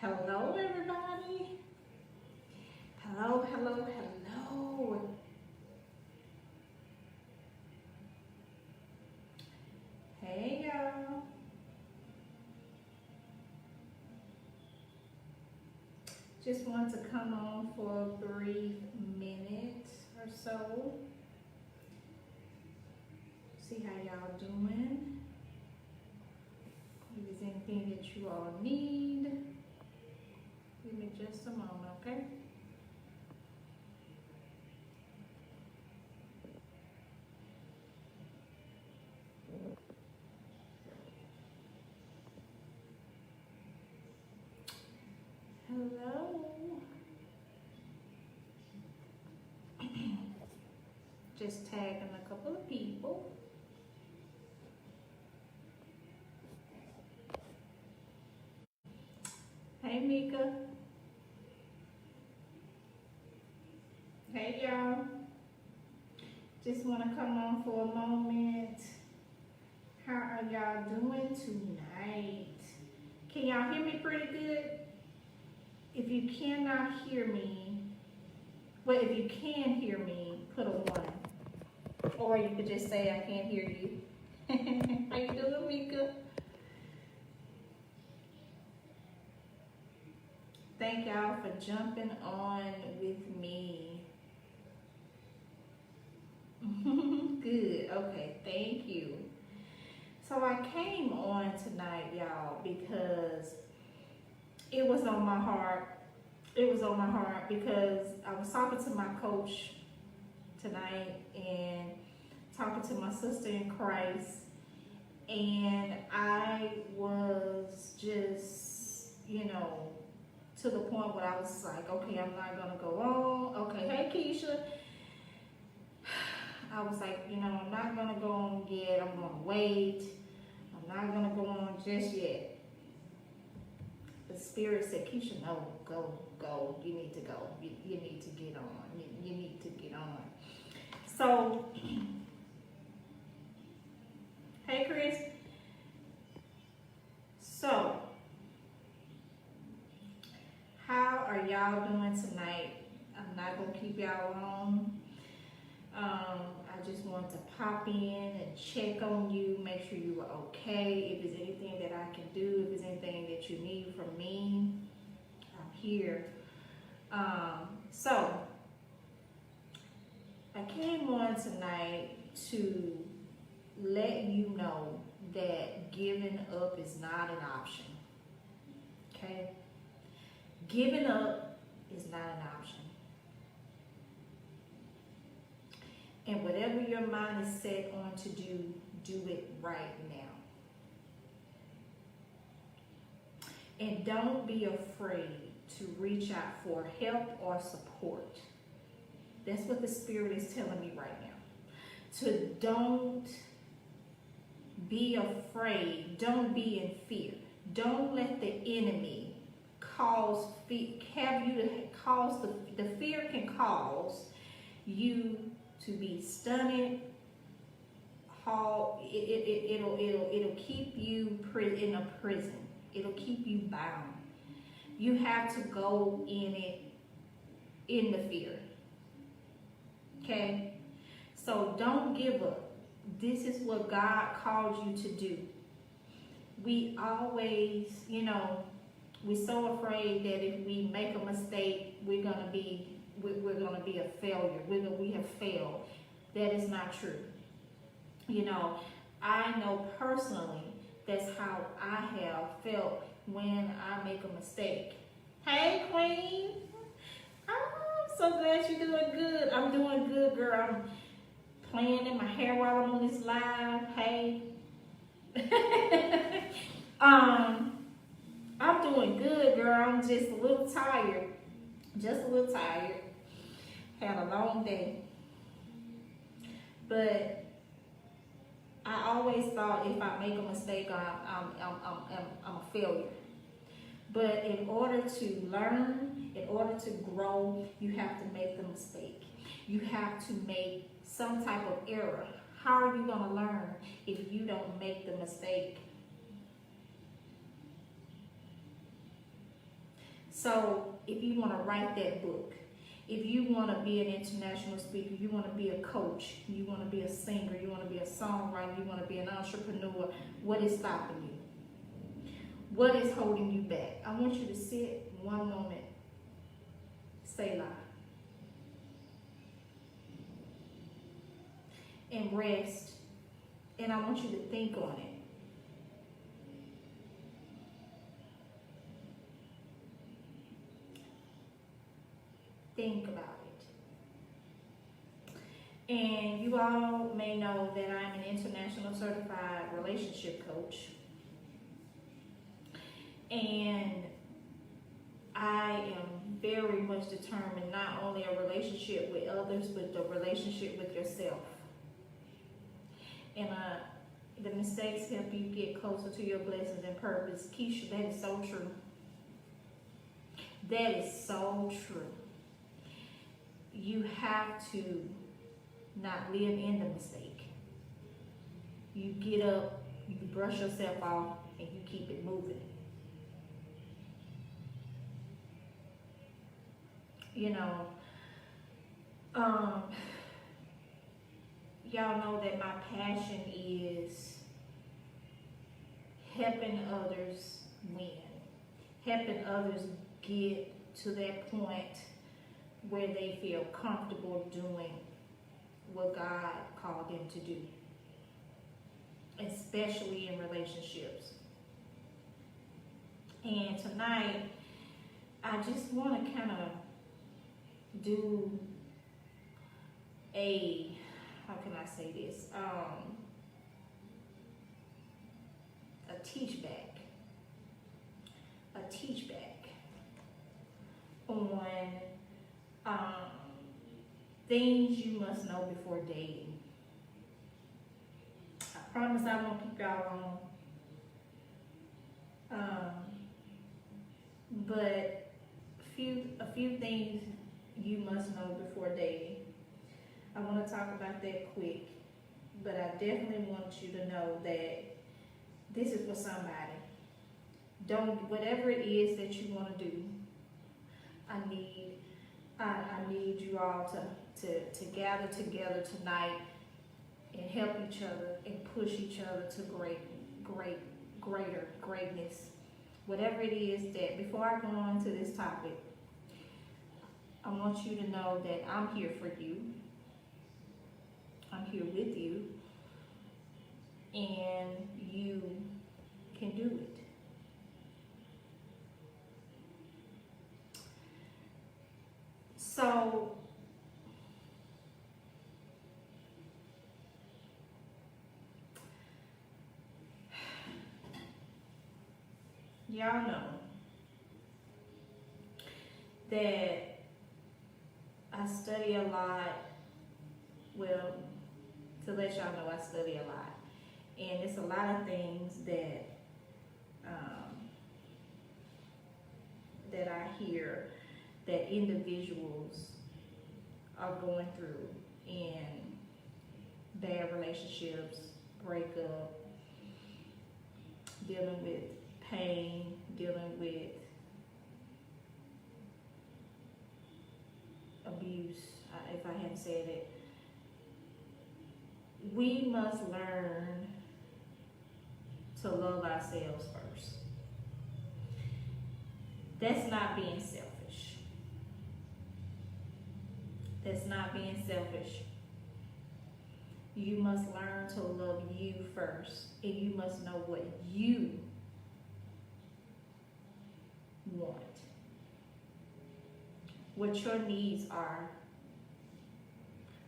Hello, everybody. Hello, hello, hello. Hey, y'all. Just want to come on for a brief minute or so. See how y'all doing. If there's anything that you all need, give me just a moment, okay? Hello. Just tagging a couple of people. Hey, Mika. Hey, y'all. Just want to come on for a moment. How are y'all doing tonight? Can y'all hear me pretty good? If you cannot hear me, well, if you can hear me, put a 1. Or you could just say, I can't hear you. How you doing, Mika? Thank y'all for jumping on with me. Good, okay, thank you. So I came on tonight, y'all, because it was on my heart. It was on my heart because I was talking to my coach tonight and talking to my sister in Christ, and I was just, to the point where I was like, okay, I'm not gonna go on. Okay, hey Keisha. I was like, I'm not gonna go on yet. I'm gonna wait. I'm not gonna go on just yet. The Spirit said, Keisha, no, go. You need to go. You need to get on. You need to get on. So, hey, Chris. So, how are y'all doing tonight? I'm not going to keep y'all long. I just want to pop in and check on you, make sure you are okay. If there's anything that I can do, if there's anything that you need from me, I'm here. So, I came on tonight to let you know that giving up is not an option. Okay? Giving up is not an option. And whatever your mind is set on to do it right now. And don't be afraid to reach out for help or support. That's what the Spirit is telling me right now. To don't be afraid. Don't be in fear. Don't let the enemy cause fear. The fear can cause you to be stunned. It'll keep you in a prison. It'll keep you bound. You have to go in it in the fear. Okay? So don't give up. This is what God called you to do. We always, we're so afraid that if we make a mistake, we're gonna be a failure. We have failed. That is not true. I know personally that's how I have felt when I make a mistake. Hey, Queen. Oh, I'm so glad you're doing good. I'm doing good, girl. I'm playing in my hair while I'm on this live. Hey. I'm doing good, girl. I'm just a little tired. Had a long day. But I always thought if I make a mistake, I'm a failure. But in order to learn, in order to grow, you have to make the mistake. You have to make some type of error. How are you going to learn if you don't make the mistake? So if you want to write that book, if you want to be an international speaker, you want to be a coach, you want to be a singer, you want to be a songwriter, you want to be an entrepreneur, what is stopping you? What is holding you back? I want you to sit one moment, Selah, and rest. And I want you to think on it. Think about it. And you all may know that I'm an international certified relationship coach. And I am very much determined not only a relationship with others, but the relationship with yourself. And the mistakes help you get closer to your blessings and purpose. Keisha, that is so true. That is so true. You have to not live in the mistake. You get up, you brush yourself off, and you keep it moving. You know, y'all know that my passion is helping others win, helping others get to that point where they feel comfortable doing what God called them to do, especially in relationships. And tonight, I just want to kind of do a, how can I say this, a teach back on things you must know before dating. I promise I won't keep y'all long, but a few things you must know before dating. I want to talk about that quick, but I definitely want you to know that this is for somebody. Whatever it is that you want to do, I need you all to gather together tonight and help each other and push each other to greatness. Whatever it is that, before I go on to this topic, I want you to know that I'm here for you. I'm here with you. And you can do it. So, y'all know that I study a lot. Well, to let y'all know, I study a lot. And it's a lot of things that that I hear that individuals are going through in bad relationships, breakup, dealing with pain, dealing with abuse, if I hadn't said it. We must learn to love ourselves first. That's not being selfish. That's not being selfish. You must learn to love you first, and you must know what you want, what your needs are,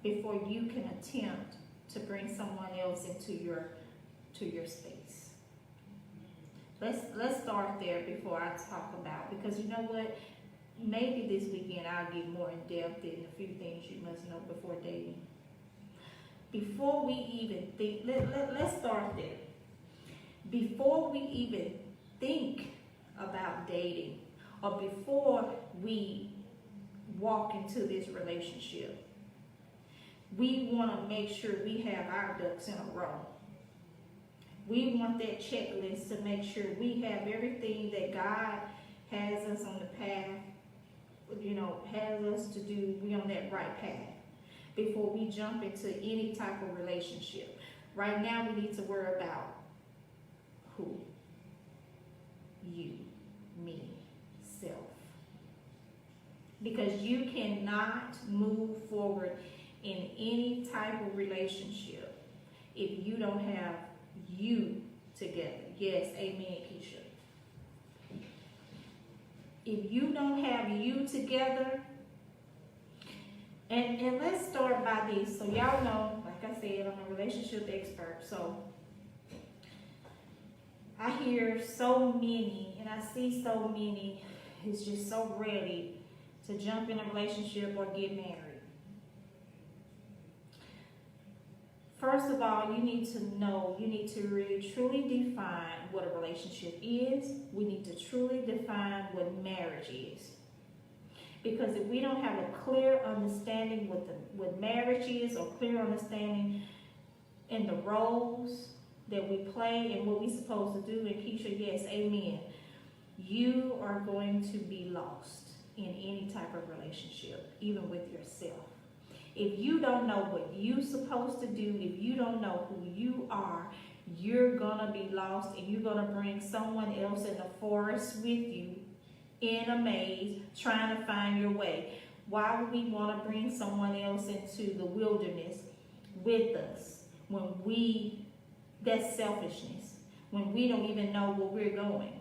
before you can attempt to bring someone else into your space. Let's start there before I talk about, because you know what? Maybe this weekend I'll get more in depth in a few things you must know before dating. Before we even think, let's start there. Before we even think about dating, or before we walk into this relationship, we want to make sure we have our ducks in a row. We want that checklist to make sure we have everything that God has us on the path, has us to do, we on that right path before we jump into any type of relationship. Right now, we need to worry about who? You, me, self. Because you cannot move forward in any type of relationship if you don't have you together. Yes, amen, Keisha. If you don't have you together, and let's start by this. So y'all know, like I said, I'm a relationship expert. So I hear so many, and I see so many, is just so ready to jump in a relationship or get married. First of all, you need to really truly define what a relationship is. We need to truly define what marriage is. Because if we don't have a clear understanding what marriage is, or clear understanding in the roles that we play and what we're supposed to do, and Keisha, yes, amen, you are going to be lost in any type of relationship, even with yourself. If you don't know what you're supposed to do, if you don't know who you are, you're gonna be lost, and you're gonna bring someone else in the forest with you in a maze trying to find your way. Why would we want to bring someone else into the wilderness with us when that's selfishness, when we don't even know where we're going?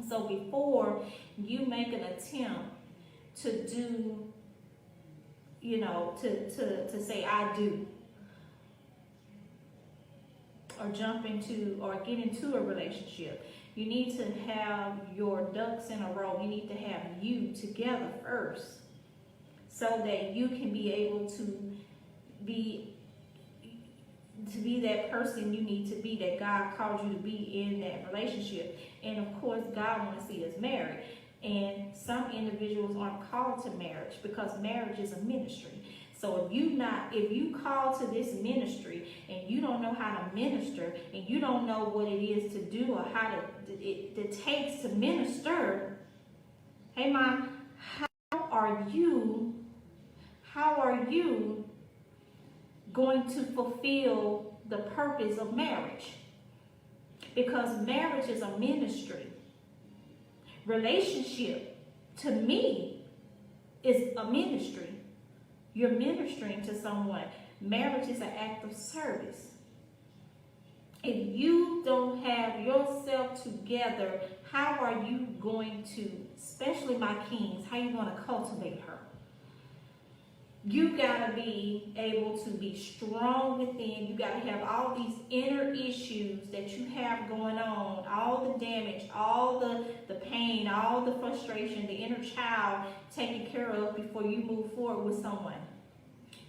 So before you make an attempt to do, to say I do, or jump into or get into a relationship, you need to have your ducks in a row. You need to have you together first, so that you can be able to be that person you need to be, that God called you to be in that relationship. And of course, God wants to see us married. And some individuals aren't called to marriage because marriage is a ministry. So if you call to this ministry and you don't know how to minister, and you don't know what it is to do, or how it takes to minister, hey mom, how are you going to fulfill the purpose of marriage? Because marriage is a ministry. Relationship, to me, is a ministry. You're ministering to someone. Marriage is an act of service. If you don't have yourself together, how are you going to, especially my kings, how are you going to cultivate her? You got to be able to be strong within. You got to have all these inner issues that you have going on, all the damage, all the pain, all the frustration, the inner child taken care of before you move forward with someone.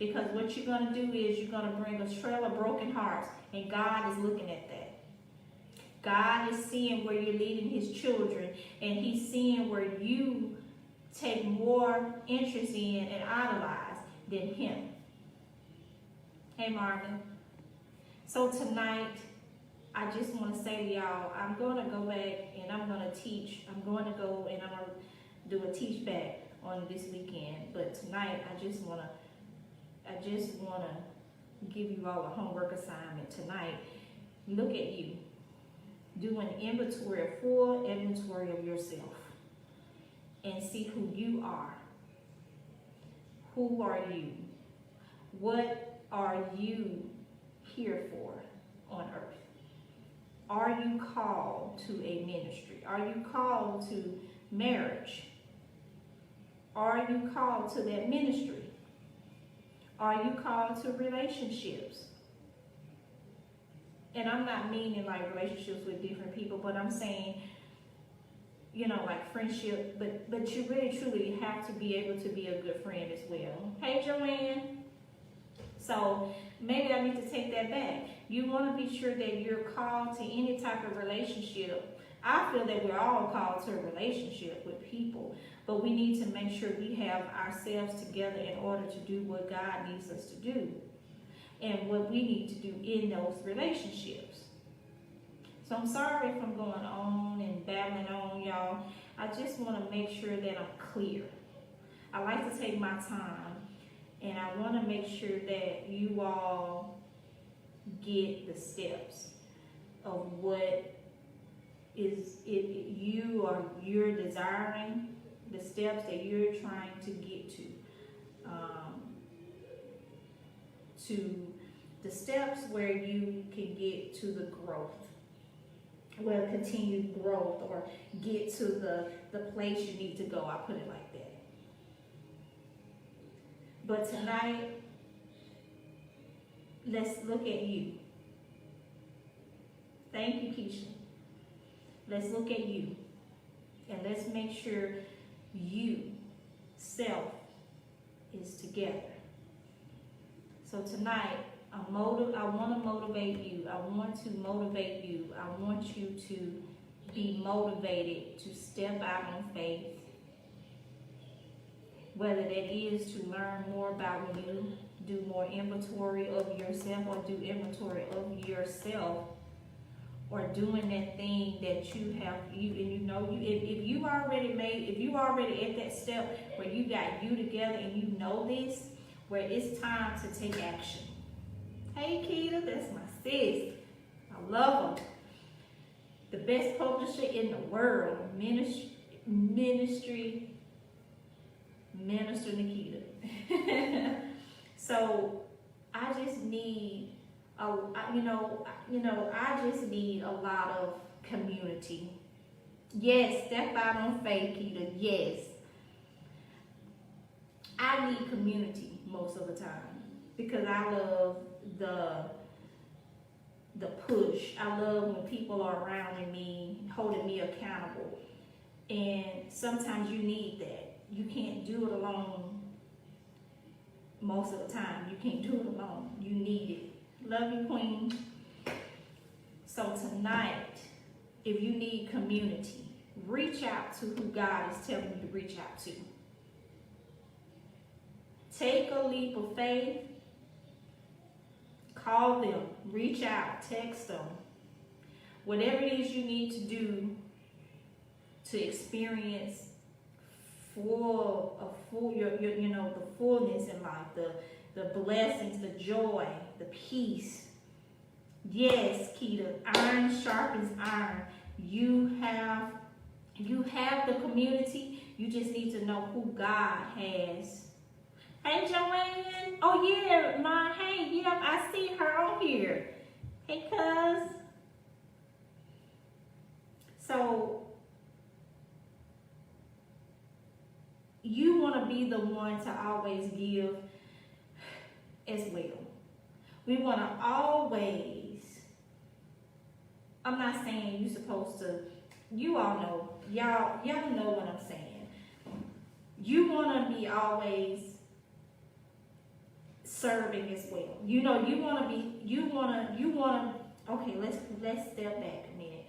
Because what you're going to do is you're going to bring a trail of broken hearts, and God is looking at that. God is seeing where you're leading his children, and he's seeing where you take more interest in and idolize than him. Hey Marvin. So tonight, I just want to say to y'all, I'm going to go back and I'm going to teach. I'm going to go and I'm going to do a teach back on this weekend. But tonight, I just want to give you all a homework assignment tonight. Look at you. Do an inventory, a full inventory of yourself, and see who you are. Who are you? What are you here for on earth? Are you called to a ministry? Are you called to marriage? Are you called to that ministry? Are you called to relationships? And I'm not meaning like relationships with different people, but I'm saying, like friendship, but you really truly have to be able to be a good friend as well. Hey Joanne. So maybe I need to take that back. You want to be sure that you're called to any type of relationship. I feel that we're all called to a relationship with people, but we need to make sure we have ourselves together in order to do what God needs us to do and what we need to do in those relationships. So I'm sorry if I'm going on and babbling on, y'all. I just want to make sure that I'm clear. I like to take my time, and I want to make sure that you all get the steps of what is it you're desiring, the steps that you're trying to get to the steps where you can get to the growth, well, continued growth, or get to the place you need to go. I put it like that. But tonight, let's look at you. Thank you, Keisha. Let's look at you. And let's make sure you, self, is together. So tonight, I want to motivate you. I want to motivate you. I want you to be motivated to step out on faith. Whether that is to learn more about you, do more inventory of yourself, or do inventory of yourself, or doing that thing that you have, if you already at that step where you got you together and you know this, where it's time to take action. Hey, Keita, that's my sis. I love her. The best publisher in the world, Minister Nikita. So I just need, I just need a lot of community. Yes, step out on faith, Keita. Yes, I need community most of the time because I love the push. I love when people are around me, holding me accountable. And sometimes you need that. You can't do it alone most of the time. You can't do it alone. You need it. Love you, Queen. So tonight, if you need community, reach out to who God is telling you to reach out to. Take a leap of faith. Call them, reach out, text them. Whatever it is you need to do to experience the fullness in life, the blessings, the joy, the peace. Yes, Keita, iron sharpens iron. You have the community. You just need to know who God has. Hey, Joanne. Oh, yeah, I see her on here. Hey, cuz. So, you want to be the one to always give as well. We want to always, I'm not saying you're supposed to, you all know, y'all know what I'm saying. You want to be always serving as well. Okay, let's step back a minute.